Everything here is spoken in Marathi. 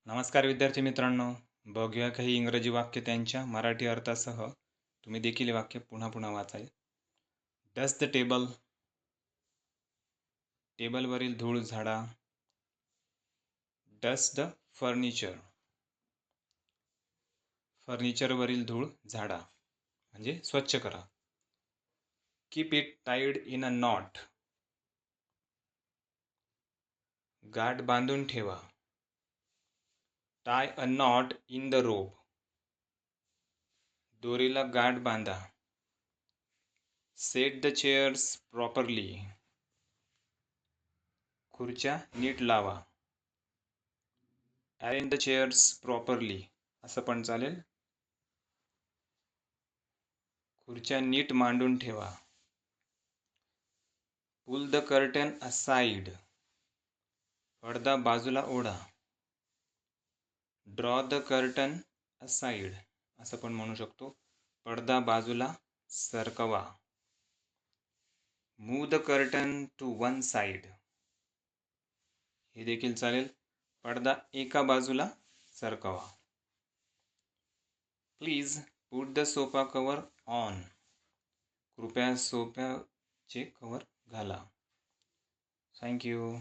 नमस्कार विद्यार्थी मित्रांनो, बघूया काही इंग्रजी वाक्य त्यांच्या मराठी अर्थासह. तुम्ही देखील हे वाक्य पुन्हा पुन्हा वाचाल. डस्ट द टेबल, टेबलवरील धूळ झाडा. डस्ट द फर्निचर, फर्निचरवरील धूळ झाडा म्हणजे स्वच्छ करा. Keep it tied in a knot, गाठ बांधून ठेवा. Tie a knot in the rope, दोरीला गाठ बांधा. सेट द चेअर्स प्रॉपरली, खुर्च्या नीट लावा. अरेंज द चेअर्स प्रॉपरली असं पण चालेल. खुर्च्या नीट मांडून ठेवा. पुल द कर्टन असाइड, पडदा बाजूला ओढा. ड्रॉ द कर्टन असाइड असं पण म्हणू शकतो. पडदा बाजूला सरकवा. Move the curtain to one side, हे देखील चालेल. पडदा एका बाजूला सरकवा. Please put the sofa cover on, कृपया सोफ्याचे कवर घाला. थँक्यू.